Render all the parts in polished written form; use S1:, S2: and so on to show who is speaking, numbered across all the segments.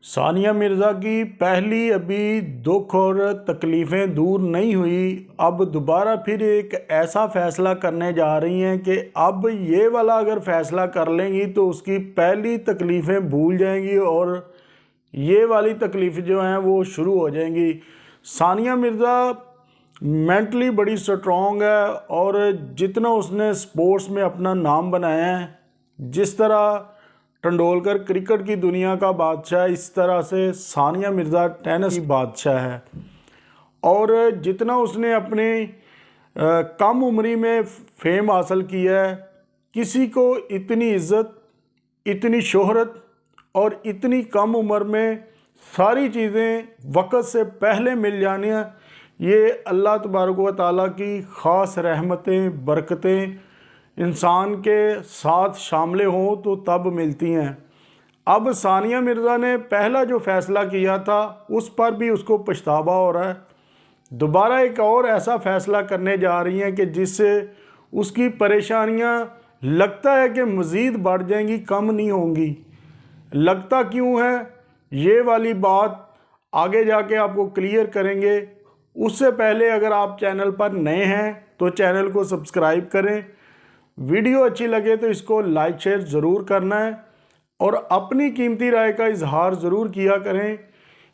S1: सानिया मिर्ज़ा की पहली अभी दुख और तकलीफ़ें दूर नहीं हुई। अब दोबारा फिर एक ऐसा फ़ैसला करने जा रही हैं कि अब ये वाला अगर फ़ैसला कर लेंगी तो उसकी पहली तकलीफ़ें भूल जाएंगी और ये वाली तकलीफ़ जो हैं वो शुरू हो जाएंगी। सानिया मिर्ज़ा मेंटली बड़ी स्ट्रॉन्ग है और जितना उसने स्पोर्ट्स में अपना नाम बनाया है, जिस तरह तेंदुलकर क्रिकेट की दुनिया का बादशाह, इस तरह से सानिया मिर्ज़ा टेनिस की बादशाह है। और जितना उसने अपने कम उम्री में फेम हासिल किया है, किसी को इतनी इज़्ज़त, इतनी शोहरत और इतनी कम उम्र में सारी चीज़ें वक्त से पहले मिल जानी है, ये अल्लाह तबारक व तआला की ख़ास रहमतें, बरकतें इंसान के साथ शामिल हों तो तब मिलती हैं। अब सानिया मिर्ज़ा ने पहला जो फ़ैसला किया था उस पर भी उसको पछतावा हो रहा है। दोबारा एक और ऐसा फ़ैसला करने जा रही हैं कि जिससे उसकी परेशानियां लगता है कि मज़ीद बढ़ जाएंगी, कम नहीं होंगी। लगता क्यों है, ये वाली बात आगे जाके आपको क्लियर करेंगे। उससे पहले अगर आप चैनल पर नए हैं तो चैनल को सब्सक्राइब करें, वीडियो अच्छी लगे तो इसको लाइक शेयर ज़रूर करना है और अपनी कीमती राय का इजहार ज़रूर किया करें।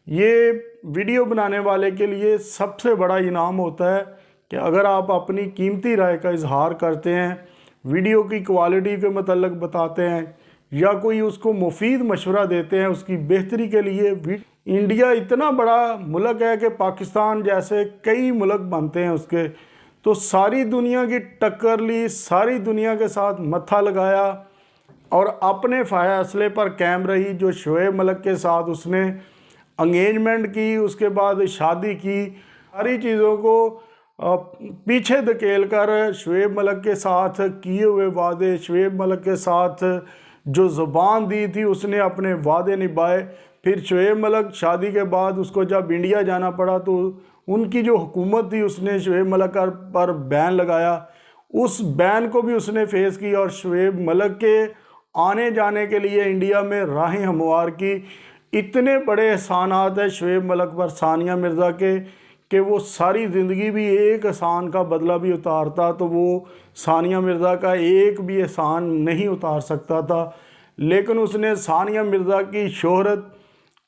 S1: ये वीडियो बनाने वाले के लिए सबसे बड़ा इनाम होता है कि अगर आप अपनी कीमती राय का इजहार करते हैं, वीडियो की क्वालिटी के मतलब बताते हैं या कोई उसको मुफीद मशवरा देते हैं उसकी बेहतरी के लिए। इंडिया इतना बड़ा मुल्क है कि पाकिस्तान जैसे कई मुल्क बनते हैं उसके, तो सारी दुनिया की टक्कर ली, सारी दुनिया के साथ मत्था लगाया और अपने फैसले पर कायम रही। जो शोएब मलिक के साथ उसने एंगेजमेंट की, उसके बाद शादी की, सारी चीज़ों को पीछे धकेल कर शोएब मलिक के साथ किए हुए वादे, शोएब मलिक के साथ जो ज़ुबान दी थी उसने अपने वादे निभाए। फिर शोएब मलिक शादी के बाद उसको जब इंडिया जाना पड़ा तो उनकी जो हुकूमत थी उसने शोएब मलिक पर बैन लगाया, उस बैन को भी उसने फेस किया और शोएब मलिक के आने जाने के लिए इंडिया में राहें हमवार की। इतने बड़े एहसानात है शोएब मलिक पर सानिया मिर्ज़ा के कि वो सारी ज़िंदगी भी एक एहसान का बदला भी उतारता तो वो सानिया मिर्ज़ा का एक भी एहसान नहीं उतार सकता था। लेकिन उसने सानिया मिर्ज़ा की शोहरत,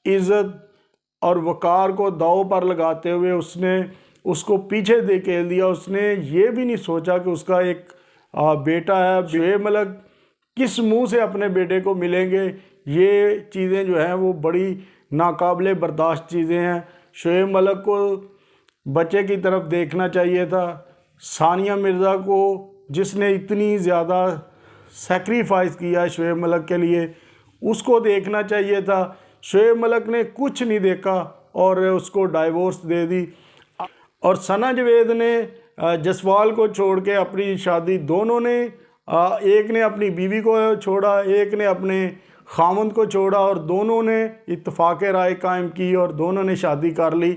S1: इज़्ज़त और वक़ार को दांव पर लगाते हुए उसने उसको पीछे धकेल दिया। उसने ये भी नहीं सोचा कि उसका एक बेटा है। शोएब मलिक किस मुंह से अपने बेटे को मिलेंगे, ये चीज़ें जो हैं वो बड़ी नाकाबिले बर्दाश्त चीज़ें हैं। शोएब मलिक को बच्चे की तरफ देखना चाहिए था। सानिया मिर्ज़ा को जिसने इतनी ज़्यादा सेक्रीफाइस किया शोएब मलिक के लिए, उसको देखना चाहिए था। शोएब मलिक ने कुछ नहीं देखा और उसको डाइवोर्स दे दी। और सना जावेद ने जसवाल को छोड़ के अपनी शादी, दोनों ने, एक ने अपनी बीवी को छोड़ा, एक ने अपने खामंद को छोड़ा और दोनों ने इत्तफाक राय कायम की और दोनों ने शादी कर ली।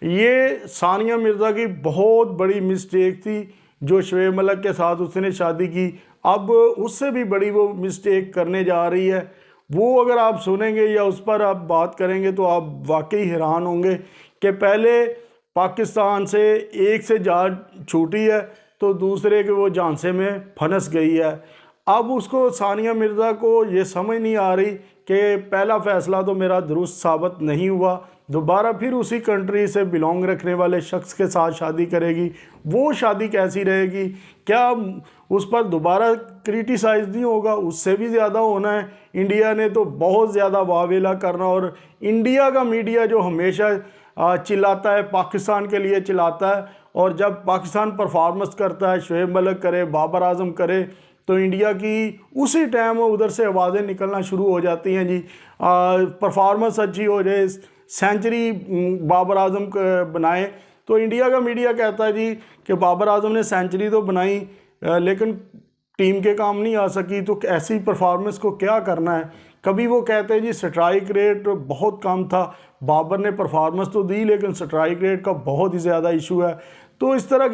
S1: ये सानिया मिर्ज़ा की बहुत बड़ी मिस्टेक थी जो शोएब मलिक के साथ उसने शादी की। अब उससे भी बड़ी वो मिस्टेक करने जा रही है। वो अगर आप सुनेंगे या उस पर आप बात करेंगे तो आप वाकई हैरान होंगे कि पहले पाकिस्तान से एक से जान छूटी है तो दूसरे के वो झांसे में फंस गई है। अब उसको, सानिया मिर्ज़ा को ये समझ नहीं आ रही कि पहला फ़ैसला तो मेरा दुरुस्त साबित नहीं हुआ, दोबारा फिर उसी कंट्री से बिलोंग रखने वाले शख्स के साथ शादी करेगी। वो शादी कैसी रहेगी, क्या उस पर दोबारा क्रिटिसाइज़ नहीं होगा? उससे भी ज़्यादा होना है। इंडिया ने तो बहुत ज़्यादा वावेला करना, और इंडिया का मीडिया जो हमेशा चिल्लाता है, पाकिस्तान के लिए चिल्लाता है, और जब पाकिस्तान परफॉर्मेंस करता है, शोएब मलिक करे, बाबर आजम करे, तो इंडिया की उसी टाइम उधर से आवाज़ें निकलना शुरू हो जाती हैं जी। परफॉर्मेंस अच्छी हो जाए, सेंचुरी बाबर आजम बनाए, तो इंडिया का मीडिया कहता है जी कि बाबर आजम ने सेंचुरी तो बनाई लेकिन टीम के काम नहीं आ सकी, तो ऐसी परफॉर्मेंस को क्या करना है। कभी वो कहते हैं जी स्ट्राइक रेट बहुत कम था, बाबर ने परफॉर्मेंस तो दी लेकिन स्ट्राइक रेट का बहुत ही ज़्यादा इशू है। तो इस तरह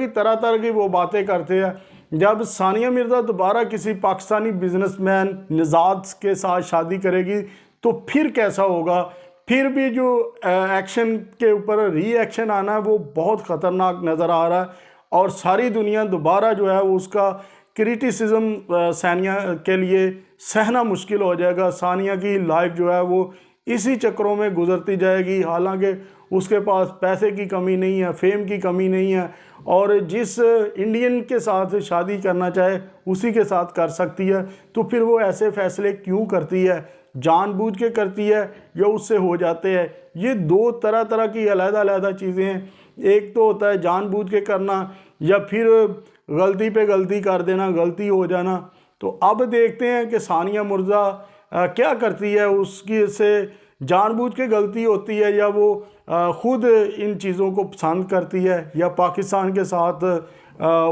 S1: की वो बातें करते हैं। जब सानिया मिर्ज़ा दोबारा किसी पाकिस्तानी बिजनेसमैन निजात के साथ शादी करेगी तो फिर कैसा होगा, फिर भी जो एक्शन के ऊपर रिएक्शन आना है वो बहुत ख़तरनाक नज़र आ रहा है, और सारी दुनिया दोबारा जो है वो उसका क्रिटिसिज्म सानिया के लिए सहना मुश्किल हो जाएगा। सानिया की लाइफ जो है वो इसी चक्रों में गुजरती जाएगी, हालांकि उसके पास पैसे की कमी नहीं है, फेम की कमी नहीं है, और जिस इंडियन के साथ शादी करना चाहे उसी के साथ कर सकती है। तो फिर वो ऐसे फैसले क्यों करती है, जानबूझ के करती है या उससे हो जाते हैं? ये दो तरह तरह की अलग-अलग चीज़ें हैं। एक तो होता है जानबूझ के करना, या फिर गलती पे गलती कर देना, गलती हो जाना। तो अब देखते हैं कि सानिया मिर्ज़ा क्या करती है, उसकी से जानबूझ के गलती होती है या वो ख़ुद इन चीज़ों को पसंद करती है, या पाकिस्तान के साथ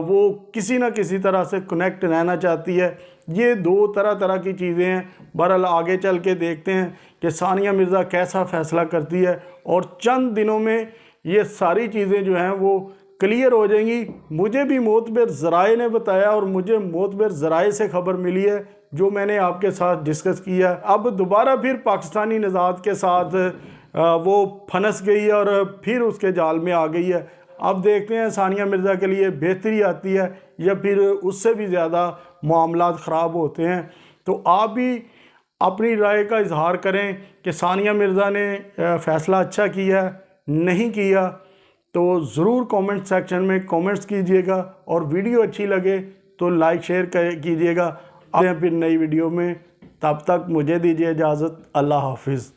S1: वो किसी न किसी तरह से कनेक्ट रहना चाहती है। ये दो तरह तरह की चीज़ें हैं। बहरहाल आगे चल के देखते हैं कि सानिया मिर्ज़ा कैसा फ़ैसला करती है, और चंद दिनों में ये सारी चीज़ें जो हैं वो क्लियर हो जाएंगी। मुझे भी मोतबर ज़राए ने बताया, और मुझे मोतबर ज़राए से ख़बर मिली है जो मैंने आपके साथ डिस्कस किया। अब दोबारा फिर पाकिस्तानी निज़ाद के साथ वो फंस गई है और फिर उसके जाल में आ गई है। अब देखते हैं सानिया मिर्ज़ा के लिए बेहतरी आती है या फिर उससे भी ज़्यादा मामलात ख़राब होते हैं। तो आप भी अपनी राय का इजहार करें कि सानिया मिर्ज़ा ने फ़ैसला अच्छा किया नहीं किया, तो ज़रूर कमेंट सेक्शन में कमेंट्स कीजिएगा, और वीडियो अच्छी लगे तो लाइक शेयर कीजिएगा। आते हैं फिर नई वीडियो में, तब तक मुझे दीजिए इजाज़त। अल्लाह हाफिज़।